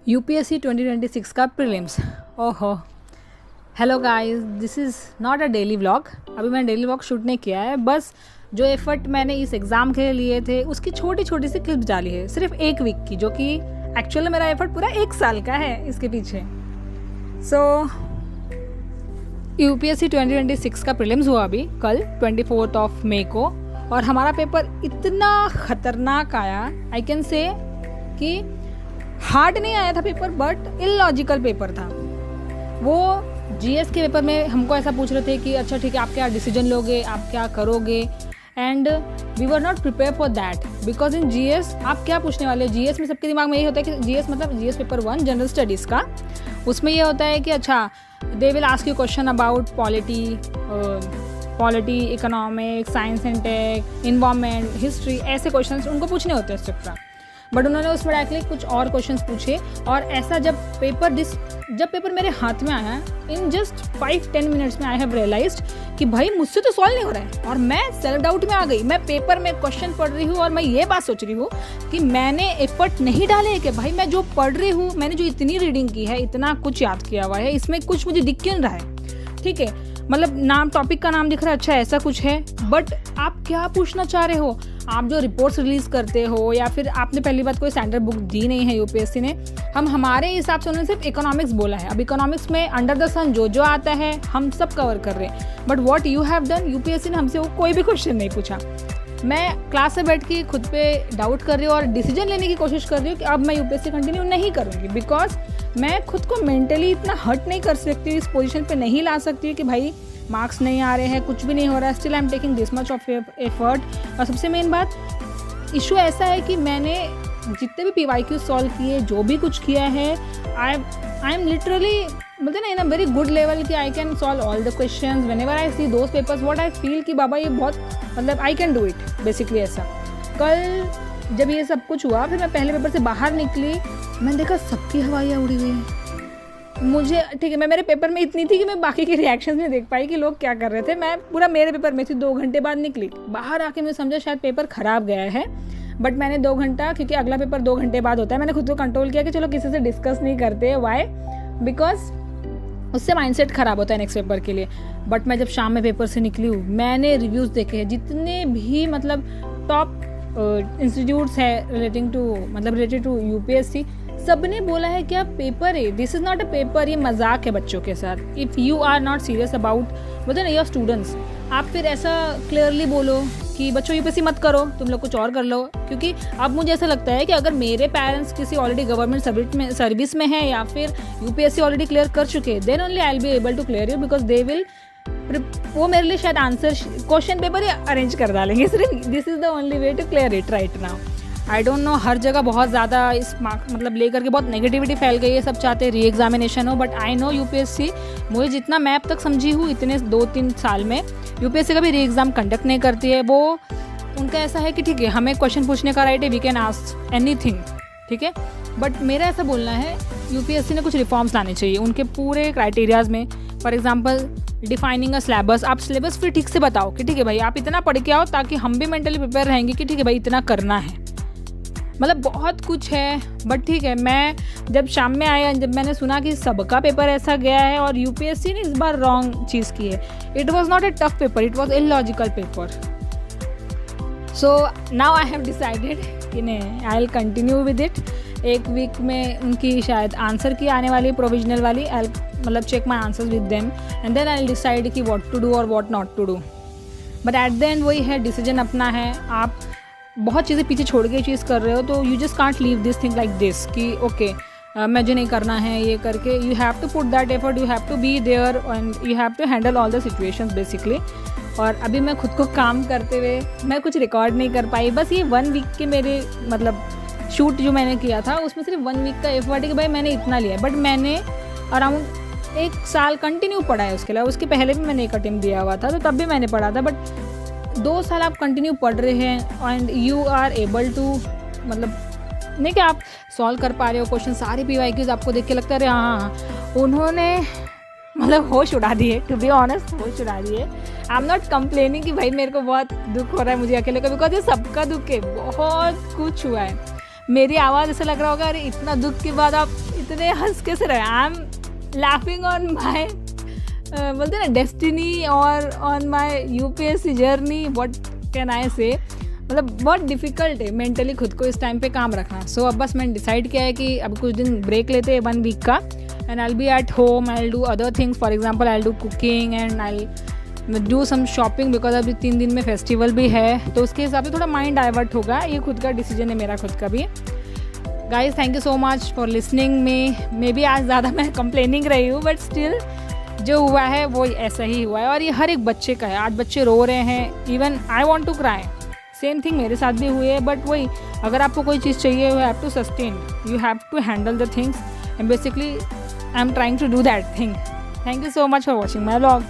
UPSC 2026 का prelims. ओहो, hello guys, this is not a daily vlog. अभी मैंने डेली व्लॉग शूट नहीं किया है, बस जो एफर्ट मैंने इस एग्ज़ाम के लिए लिए थे उसकी छोटी छोटी सी क्लिप्स डाली है, सिर्फ एक वीक की, जो कि एक्चुअली मेरा एफर्ट पूरा एक साल का है इसके पीछे। सो यूपीएससी 2026 का प्रीलिम्स हुआ अभी कल 24 मई को, और हमारा पेपर इतना ख़तरनाक आया, आई कैन से कि हार्ड नहीं आया था पेपर, बट इलॉजिकल पेपर था वो। जीएस के पेपर में हमको ऐसा पूछ रहे थे कि अच्छा ठीक है, आप क्या डिसीजन लोगे, आप क्या करोगे, and we were not prepare for that, because in GS आप क्या पूछने वाले हो। जीएस में सबके दिमाग में यही होता है कि जीएस मतलब जीएस पेपर 1 जनरल स्टडीज़ का, उसमें ये होता है कि अच्छा they will ask you question about polity, economics, science and tech, environment, history, ऐसे क्वेश्चन उनको पूछने होते हैं सिर्फ। बट उन्होंने उसमें डायरेक्टली कुछ और क्वेश्चंस पूछे, और ऐसा जब पेपर मेरे हाथ में आया, इन जस्ट 5-10 मिनट्स में आई हैव रियलाइज्ड कि भाई मुझसे तो सॉल्व नहीं हो रहा है, और मैं सेल्फ डाउट में आ गई। मैं पेपर में क्वेश्चन पढ़ रही हूँ और मैं ये बात सोच रही हूँ कि मैंने एफर्ट नहीं डाले है कि भाई मैं जो पढ़ रही हूँ, मैंने जो इतनी रीडिंग की है, इतना कुछ याद किया हुआ है, इसमें कुछ मुझे दिख क्यों रहा है। ठीक है, मतलब नाम, टॉपिक का नाम दिख रहा है, अच्छा ऐसा कुछ है, बट आप क्या पूछना चाह रहे हो। आप जो रिपोर्ट्स रिलीज़ करते हो, या फिर आपने पहली बात कोई स्टैंडर्ड बुक दी नहीं है यूपीएससी ने, हमारे हिसाब से उन्होंने सिर्फ इकोनॉमिक्स बोला है। अब इकोनॉमिक्स में अंडर द सन जो आता है हम सब कवर कर रहे हैं, but what you have done, UPSC ने हमसे वो कोई भी क्वेश्चन नहीं पूछा। मैं क्लास में बैठ के खुद पे डाउट कर रही हूँ और डिसीजन लेने की कोशिश कर रही हूँ कि अब मैं यूपीएससी कंटिन्यू नहीं करूँगी, बिकॉज मैं खुद को मेंटली इतना हर्ट नहीं कर सकती हूँ, इस पोजीशन पे नहीं ला सकती हूँ कि भाई मार्क्स नहीं आ रहे हैं, कुछ भी नहीं हो रहा है, still I am taking this much of effort. और सबसे मेन बात, इशू ऐसा है कि मैंने जितने भी पीवाईक्यू सॉल्व किए, जो भी कुछ किया है, आई एम लिटरली बोलते ना इन अ वेरी गुड लेवल कि I can solve all the questions whenever I C those papers, what I feel कि बाबा ये बहुत मतलब I can do it basically. ऐसा कल जब ये सब कुछ हुआ, फिर मैं पहले पेपर से बाहर निकली, मैंने देखा सबकी हवाइयाँ उड़ी हुई हैं। मुझे ठीक है, मैं मेरे पेपर में इतनी थी कि मैं बाकी के रिएक्शंस नहीं देख पाई कि लोग क्या कर रहे थे। मैं पूरा मेरे पेपर में थी, 2 घंटे बाद निकली बाहर आके, मुझे समझा शायद पेपर ख़राब गया है, बट मैंने 2 घंटा, क्योंकि अगला पेपर 2 घंटे बाद होता है, मैंने खुद को कंट्रोल किया कि चलो किसी से डिस्कस नहीं करते। वाई? बिकॉज उससे माइंडसेट ख़राब होता है नेक्स्ट पेपर के लिए। बट मैं जब शाम में पेपर से निकली हूँ, मैंने रिव्यूज़ देखे हैं, जितने भी मतलब टॉप इंस्टीट्यूट्स है रिलेटेड टू यूपीएससी, सबने बोला है कि आप पेपर है, this is not a paper, ये मजाक है बच्चों के साथ। If you are not serious about बोलते ना योर स्टूडेंट्स, आप फिर ऐसा क्लियरली बोलो कि बच्चों यूपीएससी मत करो, तुम लोग कुछ और कर लो। क्योंकि अब मुझे ऐसा लगता है कि अगर मेरे पेरेंट्स किसी ऑलरेडी गवर्नमेंट सर्विस में है, या फिर यूपीएससी ऑलरेडी क्लियर कर चुके, then only I will be able to clear you, because they will, वो मेरे लिए शायद आंसर क्वेश्चन पेपर ही अरेंज कर डालेंगे सिर्फ। This is the only way to clear it right now. I don't know, हर जगह बहुत ज़्यादा इस मार्क मतलब लेकर के बहुत नेगेटिविटी फैल गई है, सब चाहते हैं री एग्जामिनेशन हो, बट आई नो यूपीएससी, मुझे जितना मैं अब तक समझी हूँ इतने 2-3 साल में, यूपीएससी कभी री एग्ज़ाम कंडक्ट नहीं करती है। वो उनका ऐसा है कि ठीक है, हमें क्वेश्चन पूछने का राइट है, वी कैन आस्क एनीथिंग, ठीक है। बट मेरा ऐसा बोलना है, यूपीएससी ने कुछ रिफॉर्म्स लाने चाहिए उनके पूरे क्राइटेरियाज में। For example defining a syllabus, आप सिलेबस फिर ठीक से बताओ कि ठीक है भाई आप इतना पढ़ के आओ, ताकि हम भी मेंटली प्रिपेयर रहेंगे कि ठीक है भाई इतना करना है। मतलब बहुत कुछ है, बट ठीक है, मैं जब शाम में आया, जब मैंने सुना कि सबका पेपर ऐसा गया है और यूपीएससी ने इस बार रॉन्ग चीज़ की है, it was not a tough paper, it was illogical paper. So now I have decided कि नहीं, I will continue with it. एक वीक में उनकी शायद आंसर की आने वाली प्रोविजनल वाली, आई मतलब check my answers with them, and then I will decide कि व्हाट टू डू और what not to do. But at the end वही है, डिसीजन अपना है। आप बहुत चीज़ें पीछे छोड़ के चीज़ कर रहे हो, तो you just can't leave this thing like this कि ओके मुझे नहीं करना है ये करके। You have to put that effort, you have to be there, and you have to handle all the situations basically. और अभी मैं खुद को काम करते हुए मैं कुछ रिकॉर्ड नहीं कर पाई, बस ये 1 वीक के मेरे मतलब शूट जो मैंने किया था, उसमें सिर्फ 1 वीक का एफर्ट है कि भाई मैंने इतना लिया है। बट मैंने अराउंड 1 साल कंटिन्यू पढ़ा है उसके अलावा, उसके पहले भी मैंने एक अटेम्प्ट दिया हुआ था, तो तब भी मैंने पढ़ा था। बट 2 साल आप कंटिन्यू पढ़ रहे हैं and you are able to, मतलब नहीं कि आप सॉल्व कर पा रहे हो क्वेश्चन, सारे पीवाईक्यूज आपको देख के लगता है हाँ उन्होंने मतलब होश उड़ा दिए, टू बी ऑनेस्ट होश उड़ा दिए। आई एम नॉट कंप्लेनिंग कि भाई मेरे को बहुत दुख हो रहा है मुझे अकेले का, बिकॉज ये सबका दुख है, बहुत कुछ हुआ है। मेरी आवाज़ ऐसा लग रहा होगा अरे इतना दुख के बाद आप इतने हंस कैसे रहे, I am laughing on my बोलते ना डेस्टिनी और on my UPSC journey, what can I से। मतलब बहुत डिफ़िकल्ट है मेंटली खुद को इस टाइम पे काम रखना। सो अब बस मैंने डिसाइड किया है कि अब कुछ दिन ब्रेक लेते हैं 1 वीक का, and I will be at home, I will do other things, for example I will do cooking and I will do some shopping, because अभी 3 दिन में फेस्टिवल भी है, तो उसके हिसाब से थोड़ा माइंड डाइवर्ट होगा। ये खुद का डिसीजन है मेरा खुद का भी। Guys thank you so much for listening may be आज ज़्यादा मैं कंप्लेनिंग रही हूँ, बट स्टिल जो हुआ है वो ऐसा ही हुआ है, और ये हर एक बच्चे का है। आज बच्चे रो रहे हैं, even I want to cry, same thing मेरे साथ भी हुई है। बट वही, अगर आपको कोई चीज़ चाहिए, you have to sustain, you have to handle the things, and basically I am trying to do that thing. Thank you so much for watching my vlog.